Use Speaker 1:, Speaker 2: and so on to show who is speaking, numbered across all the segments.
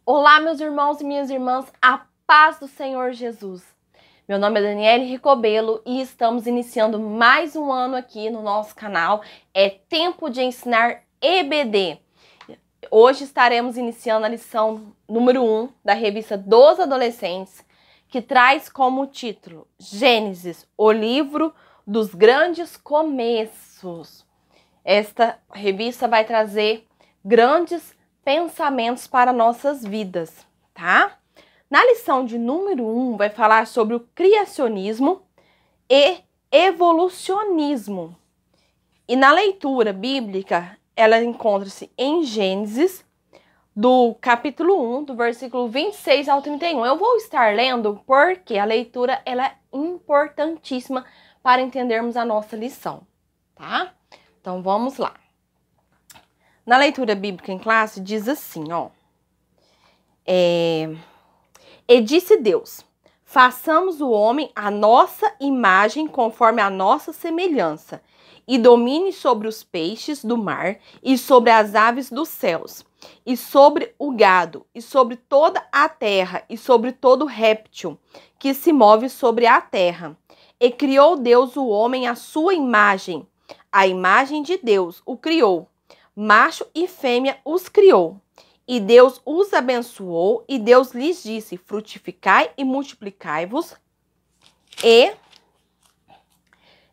Speaker 1: Olá, meus irmãos e minhas irmãs, a paz do Senhor Jesus. Meu nome é Daniele Ricobelo e estamos iniciando mais um ano aqui no nosso canal. É Tempo de Ensinar EBD. Hoje estaremos iniciando a lição número 1 da revista dos adolescentes, que traz como título Gênesis, o livro dos grandes começos. Esta revista vai trazer grandes pensamentos para nossas vidas, tá? Na lição de número 1 vai falar sobre o criacionismo e evolucionismo. E na leitura bíblica, ela encontra-se em Gênesis, do capítulo 1, do versículo 26 ao 31. Eu vou estar lendo porque a leitura ela é importantíssima para entendermos a nossa lição, tá? Então vamos lá. Na leitura bíblica em classe diz assim, ó. E disse Deus, façamos o homem à nossa imagem conforme a nossa semelhança, e domine sobre os peixes do mar, e sobre as aves dos céus, e sobre o gado, e sobre toda a terra, e sobre todo réptil que se move sobre a terra. E criou Deus o homem à sua imagem, a imagem de Deus o criou. Macho e fêmea os criou. E Deus os abençoou, e Deus lhes disse, frutificai e multiplicai-vos, e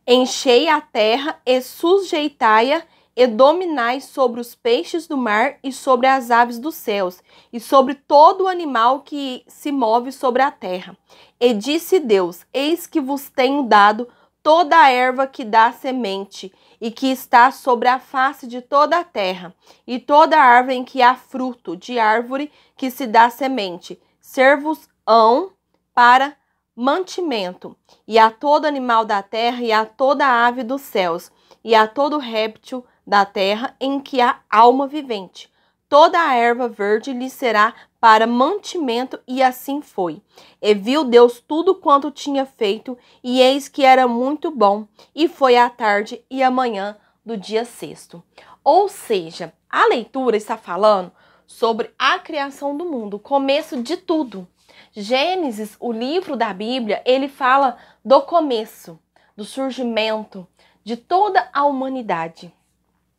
Speaker 1: enchei a terra, e sujeitai-a, e dominai sobre os peixes do mar, e sobre as aves dos céus, e sobre todo o animal que se move sobre a terra. E disse Deus, eis que vos tenho dado toda a erva que dá semente, e que está sobre a face de toda a terra, e toda árvore em que há fruto de árvore que se dá semente, ser-vos-ão para mantimento, e a todo animal da terra, e a toda ave dos céus, e a todo réptil da terra em que há alma vivente. Toda a erva verde lhe será para mantimento, e assim foi. E viu Deus tudo quanto tinha feito, e eis que era muito bom, e foi a tarde e a manhã do dia sexto. Ou seja, a leitura está falando sobre a criação do mundo, o começo de tudo. Gênesis, o livro da Bíblia, ele fala do começo, do surgimento de toda a humanidade.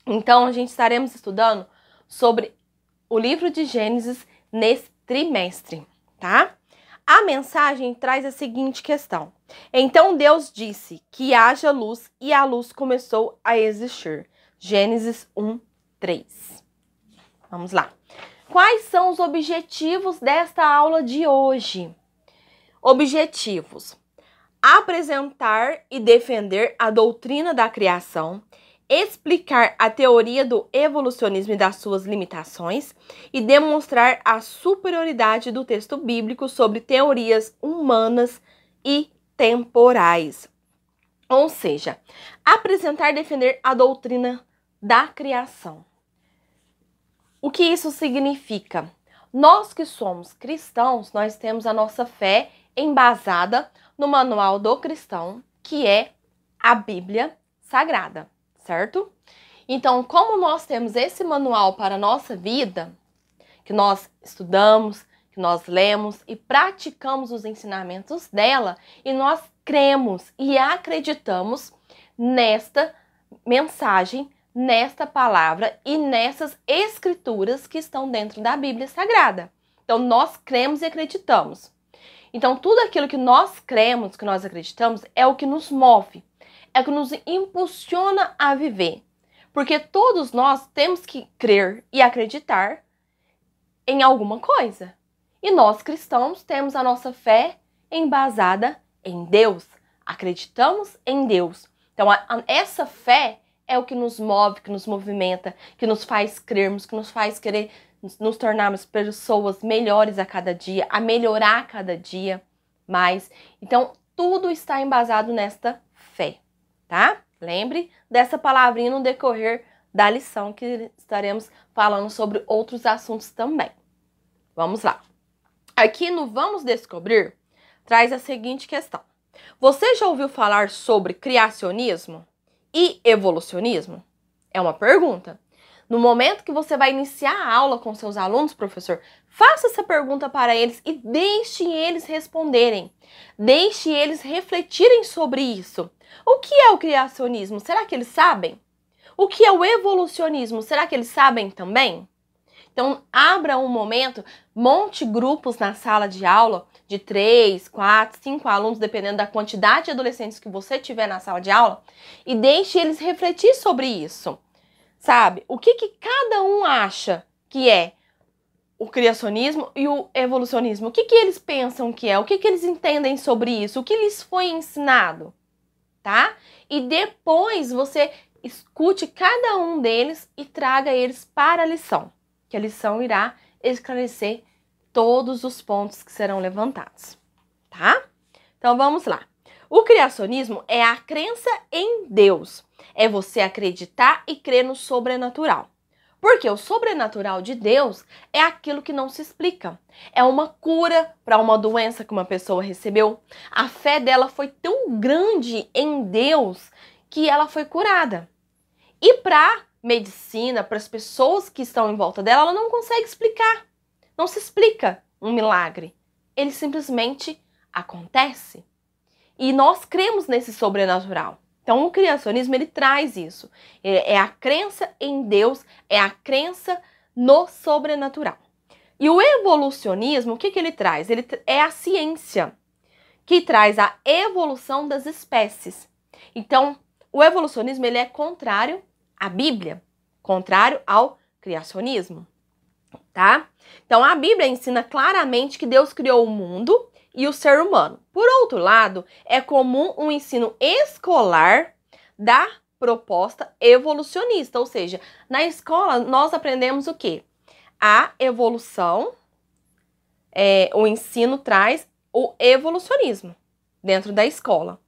Speaker 1: Então, a gente estaremos estudando sobre o livro de Gênesis nesse trimestre, tá? A mensagem traz a seguinte questão. Então Deus disse que haja luz e a luz começou a existir. Gênesis 1, 3. Vamos lá. Quais são os objetivos desta aula de hoje? Objetivos: apresentar e defender a doutrina da criação, explicar a teoria do evolucionismo e das suas limitações e demonstrar a superioridade do texto bíblico sobre teorias humanas e temporais. Ou seja, apresentar e defender a doutrina da criação. O que isso significa? Nós que somos cristãos, nós temos a nossa fé embasada no manual do cristão, que é a Bíblia Sagrada, certo? Então, como nós temos esse manual para a nossa vida, que nós estudamos, que nós lemos e praticamos os ensinamentos dela, e nós cremos e acreditamos nesta mensagem, nesta palavra e nessas escrituras que estão dentro da Bíblia Sagrada. Então, nós cremos e acreditamos. Então, tudo aquilo que nós cremos, que nós acreditamos, é o que nos move, é o que nos impulsiona a viver. Porque todos nós temos que crer e acreditar em alguma coisa. E nós, cristãos, temos a nossa fé embasada em Deus. Acreditamos em Deus. Então, essa fé é o que nos move, que nos movimenta, que nos faz crermos, que nos faz querer nos tornarmos pessoas melhores a cada dia, a melhorar a cada dia mais. Então, tudo está embasado nesta fé, tá? Lembre dessa palavrinha no decorrer da lição, que estaremos falando sobre outros assuntos também. Vamos lá. Aqui no Vamos Descobrir, traz a seguinte questão. Você já ouviu falar sobre criacionismo e evolucionismo? É uma pergunta. No momento que você vai iniciar a aula com seus alunos, professor, faça essa pergunta para eles e deixe eles responderem. Deixe eles refletirem sobre isso. O que é o criacionismo? Será que eles sabem? O que é o evolucionismo? Será que eles sabem também? Então, abra um momento, monte grupos na sala de aula de 3, 4, 5 alunos, dependendo da quantidade de adolescentes que você tiver na sala de aula, e deixe eles refletir sobre isso. Sabe? O que cada um acha que é o criacionismo e o evolucionismo? O que eles pensam que é? O que eles entendem sobre isso? O que lhes foi ensinado? Tá? E depois você escute cada um deles e traga eles para a lição, que a lição irá esclarecer todos os pontos que serão levantados, tá? Então vamos lá. O criacionismo é a crença em Deus. É você acreditar e crer no sobrenatural. Porque o sobrenatural de Deus é aquilo que não se explica. É uma cura para uma doença que uma pessoa recebeu. A fé dela foi tão grande em Deus que ela foi curada. E para medicina, para as pessoas que estão em volta dela, ela não consegue explicar. Não se explica um milagre. Ele simplesmente acontece. E nós cremos nesse sobrenatural. Então, o criacionismo, ele traz isso. É a crença em Deus, é a crença no sobrenatural. E o evolucionismo, o que ele traz? Ele é a ciência que traz a evolução das espécies. Então, o evolucionismo, ele é contrário à Bíblia, contrário ao criacionismo, tá? Então, a Bíblia ensina claramente que Deus criou o mundo e o ser humano. Por outro lado, é comum um ensino escolar da proposta evolucionista, ou seja, na escola nós aprendemos o quê? A evolução, o ensino traz o evolucionismo dentro da escola.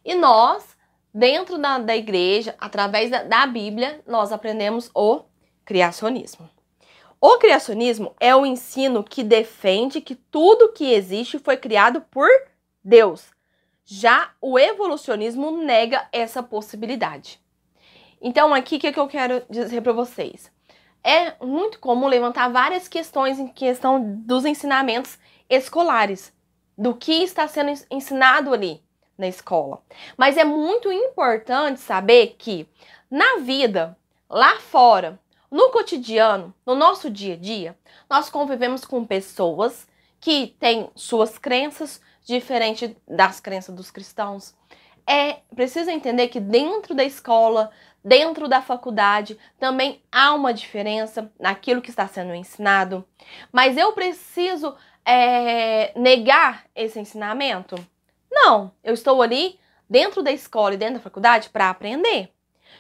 Speaker 1: E nós, dentro da igreja, através da Bíblia, nós aprendemos o criacionismo. O criacionismo é o ensino que defende que tudo que existe foi criado por Deus. Já o evolucionismo nega essa possibilidade. Então, aqui, o que eu quero dizer para vocês? É muito comum levantar várias questões em questão dos ensinamentos escolares, do que está sendo ensinado ali na escola. Mas é muito importante saber que na vida, lá fora, no cotidiano, no nosso dia a dia, nós convivemos com pessoas que têm suas crenças diferentes das crenças dos cristãos. É preciso entender que dentro da escola, dentro da faculdade, também há uma diferença naquilo que está sendo ensinado. Mas eu preciso negar esse ensinamento? Não, eu estou ali dentro da escola e dentro da faculdade para aprender.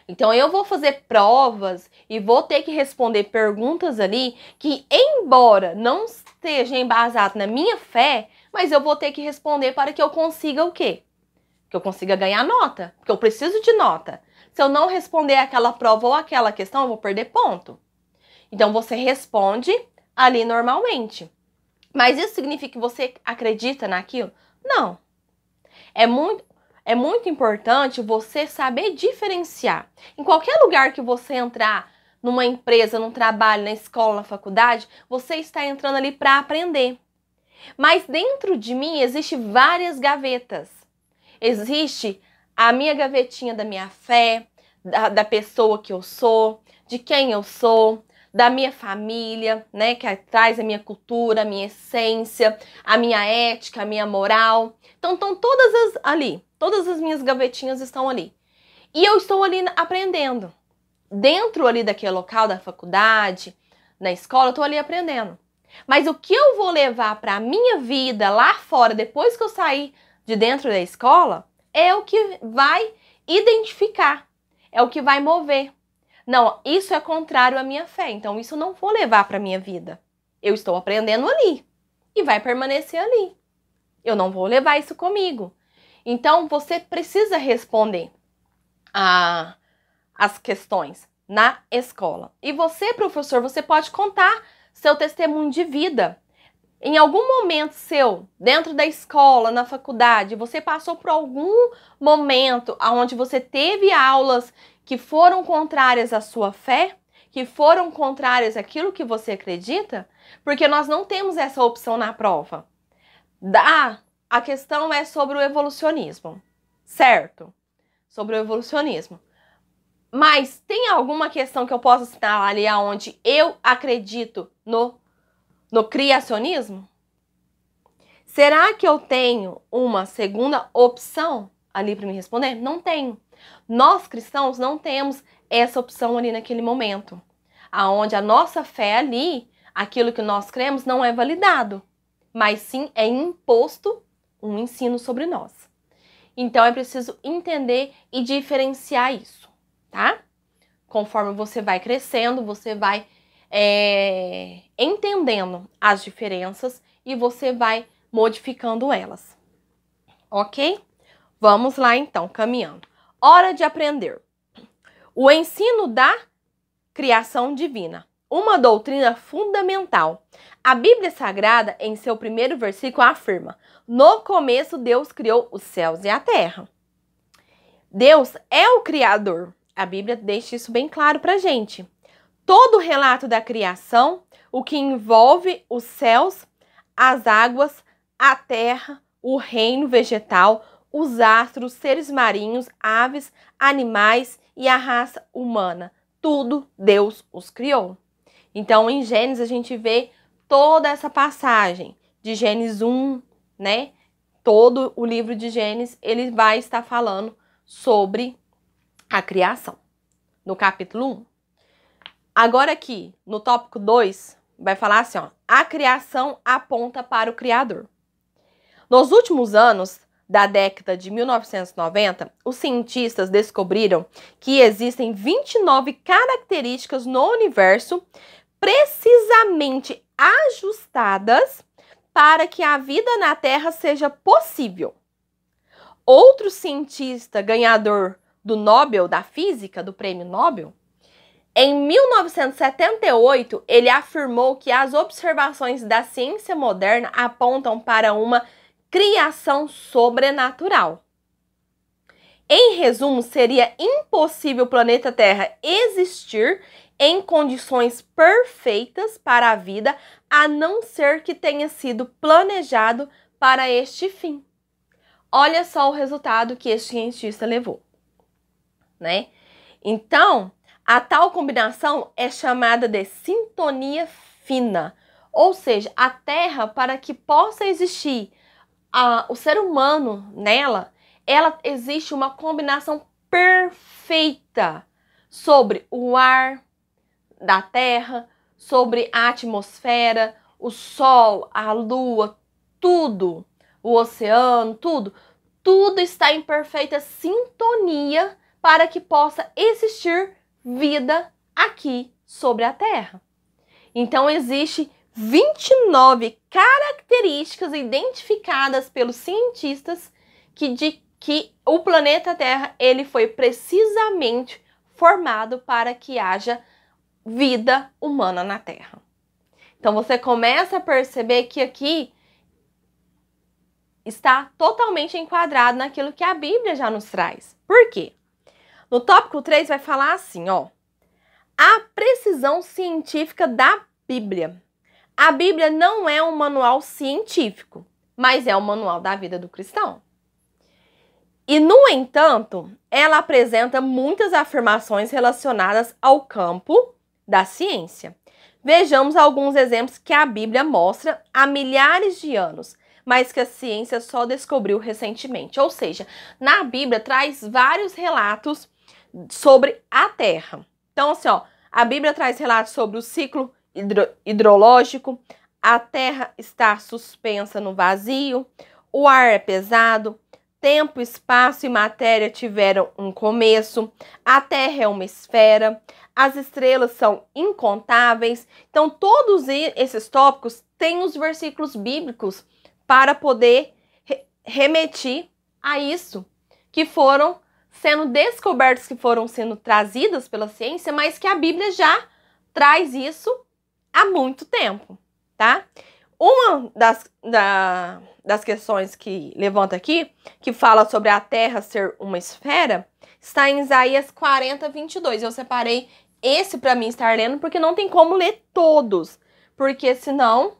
Speaker 1: Então, eu vou fazer provas e vou ter que responder perguntas ali que, embora não esteja embasado na minha fé, mas eu vou ter que responder para que eu consiga o quê? Que eu consiga ganhar nota, porque eu preciso de nota. Se eu não responder aquela prova ou aquela questão, eu vou perder ponto. Então, você responde ali normalmente. Mas isso significa que você acredita naquilo? Não. É muito importante você saber diferenciar. Em qualquer lugar que você entrar, numa empresa, num trabalho, na escola, na faculdade, você está entrando ali para aprender. Mas dentro de mim existem várias gavetas. Existe a minha gavetinha da minha fé, da pessoa que eu sou, de quem eu sou, da minha família, né, que traz a minha cultura, a minha essência, a minha ética, a minha moral. Então, estão todas ali. Todas as minhas gavetinhas estão ali. E eu estou ali aprendendo. Dentro ali daquele local, da faculdade, na escola, eu estou ali aprendendo. Mas o que eu vou levar para a minha vida lá fora, depois que eu sair de dentro da escola, é o que vai identificar. É o que vai mover. Não, isso é contrário à minha fé. Então, isso eu não vou levar para a minha vida. Eu estou aprendendo ali. E vai permanecer ali. Eu não vou levar isso comigo. Então, você precisa responder as questões na escola. E você, professor, você pode contar seu testemunho de vida. Em algum momento seu, dentro da escola, na faculdade, você passou por algum momento onde você teve aulas que foram contrárias à sua fé, que foram contrárias àquilo que você acredita, porque nós não temos essa opção na prova. A questão é sobre o evolucionismo, certo? Sobre o evolucionismo. Mas tem alguma questão que eu possa citar ali onde eu acredito no criacionismo? Será que eu tenho uma segunda opção ali para me responder? Não tenho. Nós cristãos não temos essa opção ali naquele momento, aonde a nossa fé ali, aquilo que nós cremos, não é validado, mas sim é imposto um ensino sobre nós. Então é preciso entender e diferenciar isso, tá? Conforme você vai crescendo, você vai entendendo as diferenças e você vai modificando elas, ok? Vamos lá então, caminhando. Hora de aprender. O ensino da criação divina, uma doutrina fundamental. A Bíblia Sagrada, em seu primeiro versículo, afirma: no começo Deus criou os céus e a terra. Deus é o Criador. A Bíblia deixa isso bem claro pra gente. Todo o relato da criação, o que envolve os céus, as águas, a terra, o reino vegetal, os astros, seres marinhos, aves, animais e a raça humana. Tudo Deus os criou. Então, em Gênesis, a gente vê toda essa passagem de Gênesis 1, né? Todo o livro de Gênesis, ele vai estar falando sobre a criação, no capítulo 1. Agora aqui, no tópico 2, vai falar assim, ó, a criação aponta para o Criador. Nos últimos anos da década de 1990, os cientistas descobriram que existem 29 características no universo precisamente ajustadas para que a vida na Terra seja possível. Outro cientista ganhador do Nobel da Física, do Prêmio Nobel, em 1978, ele afirmou que as observações da ciência moderna apontam para uma criação sobrenatural. Em resumo, seria impossível o planeta Terra existir em condições perfeitas para a vida, a não ser que tenha sido planejado para este fim. Olha só o resultado que este cientista levou, né? Então, a tal combinação é chamada de sintonia fina, ou seja, a Terra, para que possa existir o ser humano nela, existe uma combinação perfeita sobre o ar da Terra, sobre a atmosfera, o Sol, a Lua, tudo, o oceano, tudo está em perfeita sintonia para que possa existir vida aqui sobre a Terra. Então, existe 29 características identificadas pelos cientistas que o planeta Terra ele foi precisamente formado para que haja vida humana na Terra. Então, você começa a perceber que aqui está totalmente enquadrado naquilo que a Bíblia já nos traz. Por quê? No tópico 3 vai falar assim, ó, a precisão científica da Bíblia. A Bíblia não é um manual científico, mas é um manual da vida do cristão. E, no entanto, ela apresenta muitas afirmações relacionadas ao campo da ciência. Vejamos alguns exemplos que a Bíblia mostra há milhares de anos, mas que a ciência só descobriu recentemente. Ou seja, na Bíblia traz vários relatos sobre a Terra. Então, assim, ó, a Bíblia traz relatos sobre o ciclo hidrológico, a Terra está suspensa no vazio, o ar é pesado, tempo, espaço e matéria tiveram um começo, a Terra é uma esfera, as estrelas são incontáveis. Então, todos esses tópicos têm os versículos bíblicos para poder remeter a isso, que foram sendo descobertos, que foram sendo trazidas pela ciência, mas que a Bíblia já traz isso há muito tempo, tá? Uma das questões que levanta aqui, que fala sobre a Terra ser uma esfera, está em Isaías 40, 22. Eu separei esse para mim estar lendo, porque não tem como ler todos, porque senão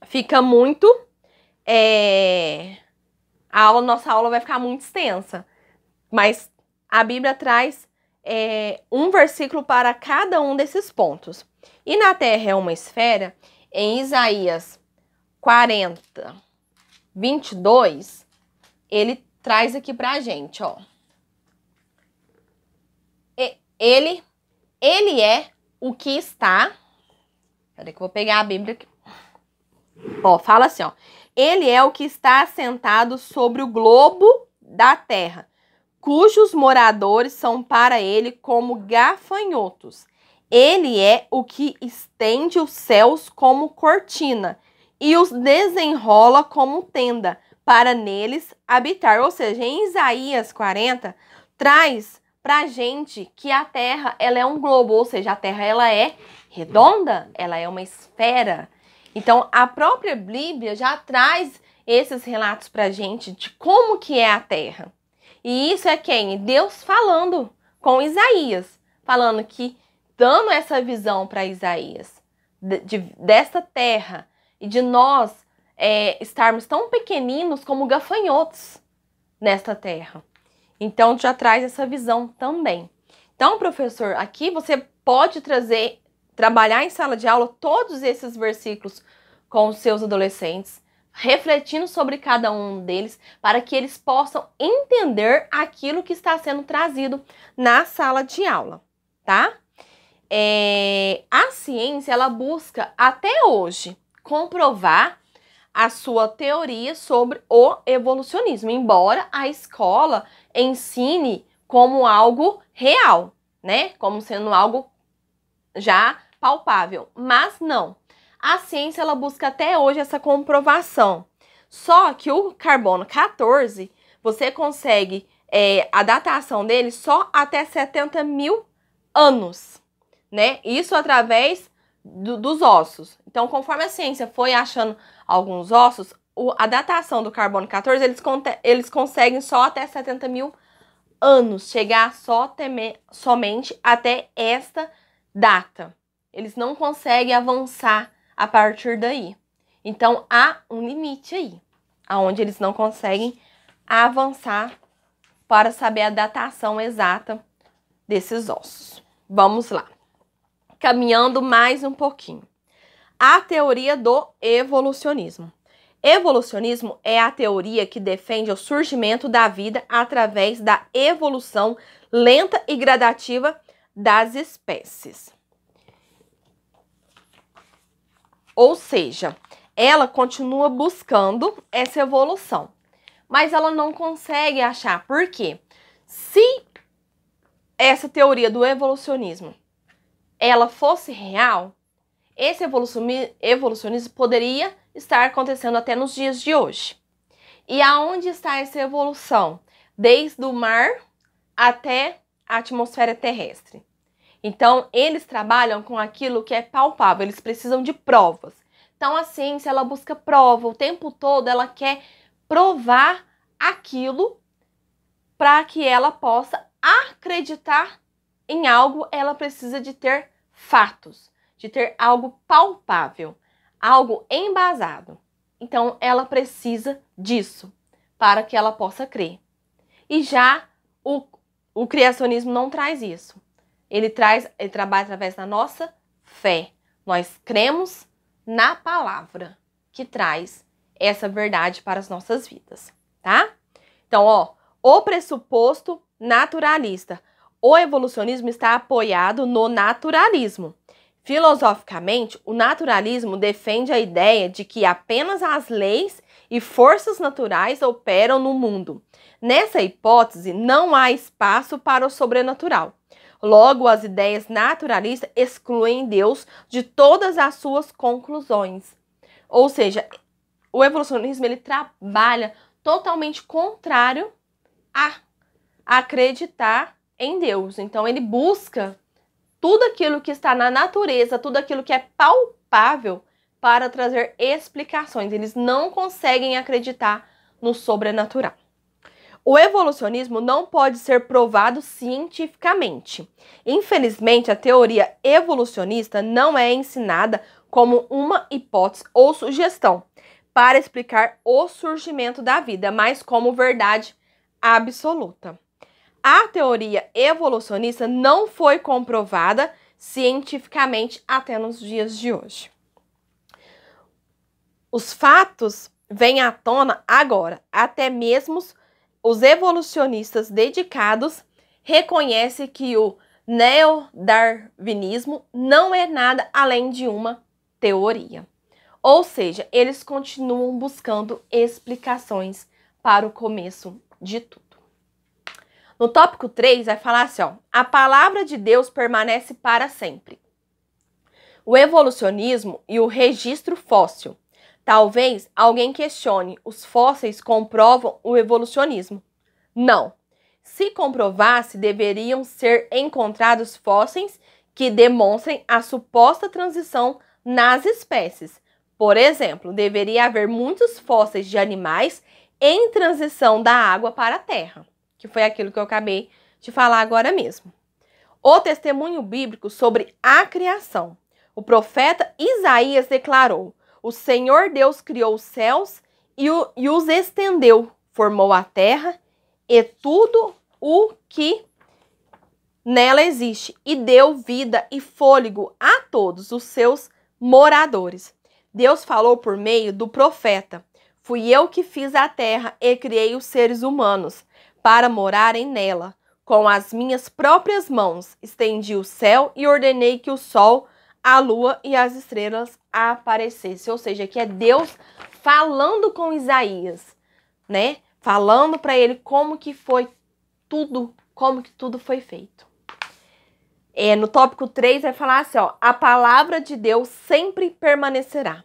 Speaker 1: fica muito... nossa aula vai ficar muito extensa. Mas a Bíblia traz um versículo para cada um desses pontos. E na Terra é uma esfera, em Isaías 40, 22, ele traz aqui pra gente, ó. Ele é o que está... Peraí que eu vou pegar a Bíblia aqui. Ó, fala assim, ó. Ele é o que está assentado sobre o globo da terra, cujos moradores são para ele como gafanhotos. Ele é o que estende os céus como cortina e os desenrola como tenda, para neles habitar. Ou seja, em Isaías 40, traz pra gente que a Terra, ela é um globo, ou seja, a Terra, ela é redonda, ela é uma esfera. Então, a própria Bíblia já traz esses relatos pra gente de como que é a Terra. E isso é quem? Deus falando com Isaías, falando que, dando essa visão para Isaías, desta terra, e de nós estarmos tão pequeninos como gafanhotos nesta terra. Então, já traz essa visão também. Então, professor, aqui você pode trabalhar em sala de aula todos esses versículos com os seus adolescentes, refletindo sobre cada um deles, para que eles possam entender aquilo que está sendo trazido na sala de aula, tá? A ciência, ela busca até hoje comprovar a sua teoria sobre o evolucionismo, embora a escola ensine como algo real, né? Como sendo algo já palpável, mas não. A ciência, ela busca até hoje essa comprovação. Só que o carbono 14, você consegue a datação dele só até 70 mil anos, né? Isso através dos ossos. Então, conforme a ciência foi achando alguns ossos, a datação do carbono 14, eles conseguem só até 70 mil anos, chegar somente até esta data. Eles não conseguem avançar a partir daí. Então, há um limite aí, aonde eles não conseguem avançar para saber a datação exata desses ossos. Vamos lá. Caminhando mais um pouquinho. A teoria do evolucionismo. Evolucionismo é a teoria que defende o surgimento da vida através da evolução lenta e gradativa das espécies. Ou seja, ela continua buscando essa evolução, mas ela não consegue achar. Por quê? Se essa teoria do evolucionismo ela fosse real, esse evolucionismo poderia estar acontecendo até nos dias de hoje. E aonde está essa evolução? Desde o mar até a atmosfera terrestre. Então, eles trabalham com aquilo que é palpável, eles precisam de provas. Então, a ciência, ela busca prova, o tempo todo ela quer provar aquilo para que ela possa acreditar em algo, ela precisa de ter fatos, de ter algo palpável, algo embasado. Então, ela precisa disso para que ela possa crer. E já o criacionismo não traz isso. Ele trabalha através da nossa fé. Nós cremos na palavra que traz essa verdade para as nossas vidas, tá? Então, ó, o pressuposto naturalista. O evolucionismo está apoiado no naturalismo. Filosoficamente, o naturalismo defende a ideia de que apenas as leis e forças naturais operam no mundo. Nessa hipótese, não há espaço para o sobrenatural. Logo, as ideias naturalistas excluem Deus de todas as suas conclusões. Ou seja, o evolucionismo ele trabalha totalmente contrário a acreditar em Deus. Então, ele busca tudo aquilo que está na natureza, tudo aquilo que é palpável para trazer explicações. Eles não conseguem acreditar no sobrenatural. O evolucionismo não pode ser provado cientificamente. Infelizmente, a teoria evolucionista não é ensinada como uma hipótese ou sugestão para explicar o surgimento da vida, mas como verdade absoluta. A teoria evolucionista não foi comprovada cientificamente até nos dias de hoje. Os fatos vêm à tona agora. Até mesmo os evolucionistas dedicados reconhecem que o neodarwinismo não é nada além de uma teoria. Ou seja, eles continuam buscando explicações para o começo de tudo. No tópico 3 vai falar assim, ó, a palavra de Deus permanece para sempre. O evolucionismo e o registro fóssil. Talvez alguém questione, os fósseis comprovam o evolucionismo? Não. Se comprovasse, deveriam ser encontrados fósseis que demonstrem a suposta transição nas espécies. Por exemplo, deveria haver muitos fósseis de animais em transição da água para a terra, que foi aquilo que eu acabei de falar agora mesmo. O testemunho bíblico sobre a criação. O profeta Isaías declarou: o Senhor Deus criou os céus e os estendeu, formou a terra e tudo o que nela existe, e deu vida e fôlego a todos os seus moradores. Deus falou por meio do profeta: fui eu que fiz a terra e criei os seres humanos para morarem nela. Com as minhas próprias mãos estendi o céu e ordenei que o sol, a lua e as estrelas aparecessem. Ou seja, que é Deus falando com Isaías, né? Falando para ele como que foi tudo, como que tudo foi feito. No tópico 3 vai falar assim, ó, a palavra de Deus sempre permanecerá.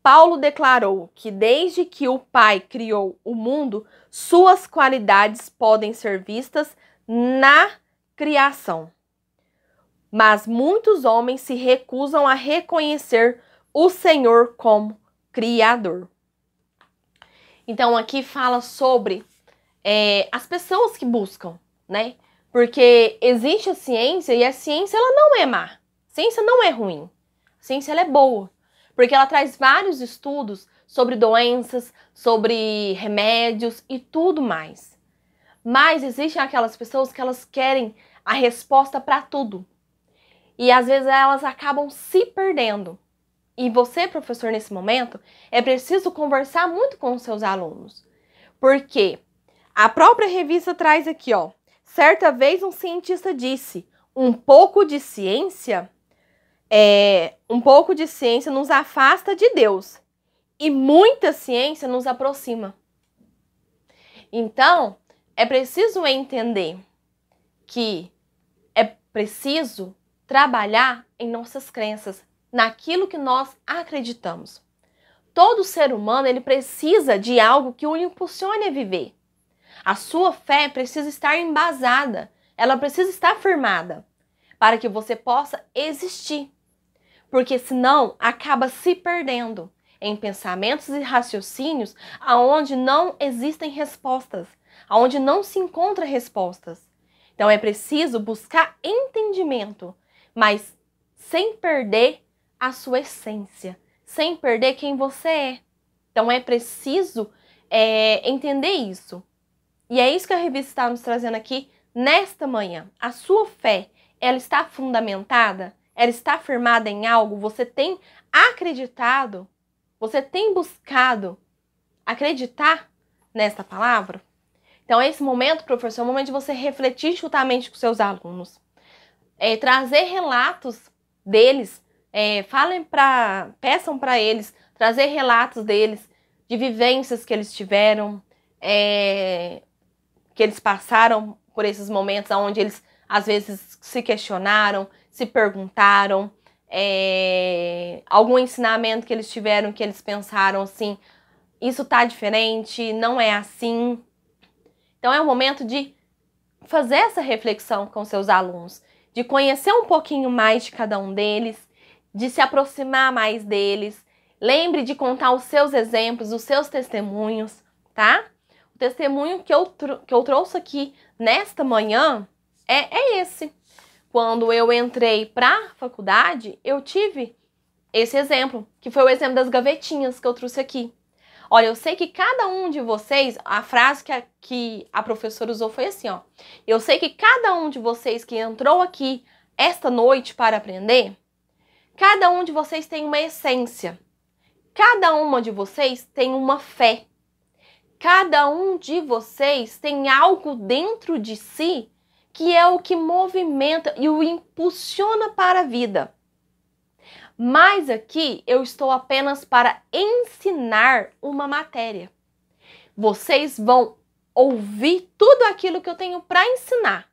Speaker 1: Paulo declarou que desde que o Pai criou o mundo, suas qualidades podem ser vistas na criação. Mas muitos homens se recusam a reconhecer o Senhor como Criador. Então aqui fala sobre as pessoas que buscam, né? Porque existe a ciência e a ciência ela não é má. A ciência não é ruim. A ciência ela é boa. Porque ela traz vários estudos sobre doenças, sobre remédios e tudo mais. Mas existem aquelas pessoas que elas querem a resposta para tudo. E às vezes elas acabam se perdendo. E você, professor, nesse momento, é preciso conversar muito com os seus alunos. Porque a própria revista traz aqui, ó. Certa vez um cientista disse, um pouco de ciência nos afasta de Deus e muita ciência nos aproxima. Então, é preciso entender que é preciso trabalhar em nossas crenças, naquilo que nós acreditamos. Todo ser humano ele precisa de algo que o impulsione a viver. A sua fé precisa estar embasada, ela precisa estar firmada, para que você possa existir. Porque senão acaba se perdendo em pensamentos e raciocínios aonde não existem respostas, aonde não se encontram respostas. Então é preciso buscar entendimento, mas sem perder a sua essência, sem perder quem você é. Então é preciso entender isso. E é isso que a revista está nos trazendo aqui nesta manhã. A sua fé, ela está fundamentada? Ela está firmada em algo? Você tem acreditado? Você tem buscado acreditar nesta palavra? Então, esse momento, professor, é o momento de você refletir juntamente com seus alunos. Trazer relatos deles, peçam para eles, trazer relatos deles, de vivências que eles tiveram, que eles passaram por esses momentos onde eles, às vezes, se questionaram, se perguntaram, algum ensinamento que eles tiveram, que eles pensaram assim, isso tá diferente, não é assim. Então é o momento de fazer essa reflexão com seus alunos, de conhecer um pouquinho mais de cada um deles, de se aproximar mais deles. Lembre de contar os seus exemplos, os seus testemunhos, tá? O testemunho que eu trouxe aqui nesta manhã é esse. Quando eu entrei para a faculdade, eu tive esse exemplo, que foi o exemplo das gavetinhas que eu trouxe aqui. Olha, eu sei que cada um de vocês, a frase que a professora usou foi assim, ó. Eu sei que cada um de vocês que entrou aqui esta noite para aprender, cada um de vocês tem uma essência. Cada uma de vocês tem uma fé. Cada um de vocês tem algo dentro de si que é o que movimenta e o impulsiona para a vida. Mas aqui eu estou apenas para ensinar uma matéria. Vocês vão ouvir tudo aquilo que eu tenho para ensinar.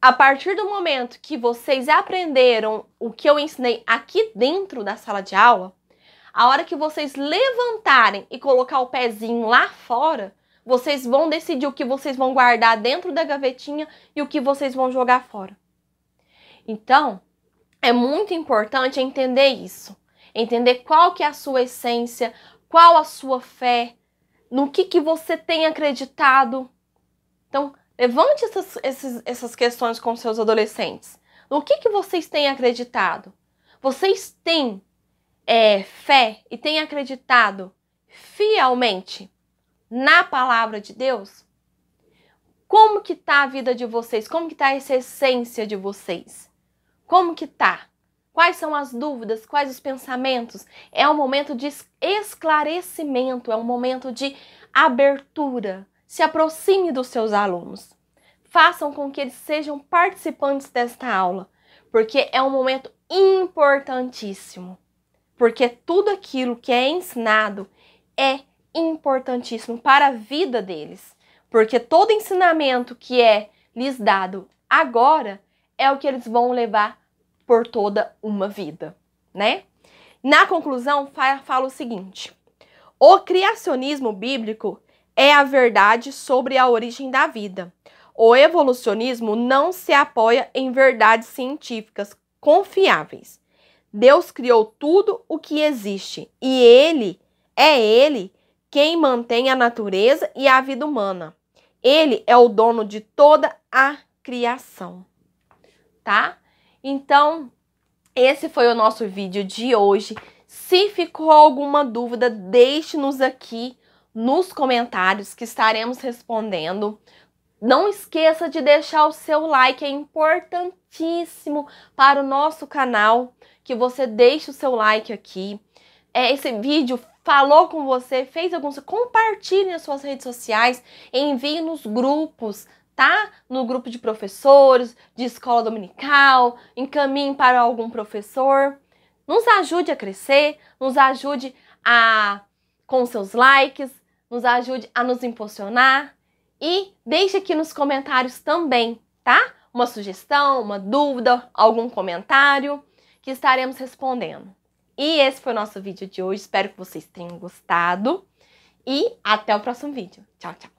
Speaker 1: A partir do momento que vocês aprenderam o que eu ensinei aqui dentro da sala de aula, a hora que vocês levantarem e colocar o pezinho lá fora, vocês vão decidir o que vocês vão guardar dentro da gavetinha e o que vocês vão jogar fora. Então, é muito importante entender isso. Entender qual que é a sua essência, qual a sua fé, no que você tem acreditado. Então, levante essas questões com seus adolescentes. No que vocês têm acreditado? Vocês têm fé e têm acreditado fielmente na palavra de Deus? Como que tá a vida de vocês? Como que tá essa essência de vocês? Como que tá? Quais são as dúvidas? Quais os pensamentos? É um momento de esclarecimento, é um momento de abertura. Se aproxime dos seus alunos. Façam com que eles sejam participantes desta aula, porque é um momento importantíssimo. Porque tudo aquilo que é ensinado é importantíssimo para a vida deles. Porque todo ensinamento que é lhes dado agora é o que eles vão levar por toda uma vida, né? Na conclusão, fala o seguinte: o criacionismo bíblico é a verdade sobre a origem da vida. O evolucionismo não se apoia em verdades científicas confiáveis. Deus criou tudo o que existe e Ele quem mantém a natureza e a vida humana. Ele é o dono de toda a criação, tá? Então, esse foi o nosso vídeo de hoje. Se ficou alguma dúvida, deixe-nos aqui nos comentários que estaremos respondendo. Não esqueça de deixar o seu like, é importantíssimo para o nosso canal que você deixe o seu like aqui. Esse vídeo falou com você, fez alguns... Compartilhe nas suas redes sociais, envie nos grupos, tá? No grupo de professores, de escola dominical, encaminhe para algum professor. Nos ajude a crescer, nos ajude com seus likes, nos ajude a nos impulsionar. E deixe aqui nos comentários também, tá? Uma sugestão, uma dúvida, algum comentário que estaremos respondendo. E esse foi o nosso vídeo de hoje. Espero que vocês tenham gostado. E até o próximo vídeo. Tchau, tchau.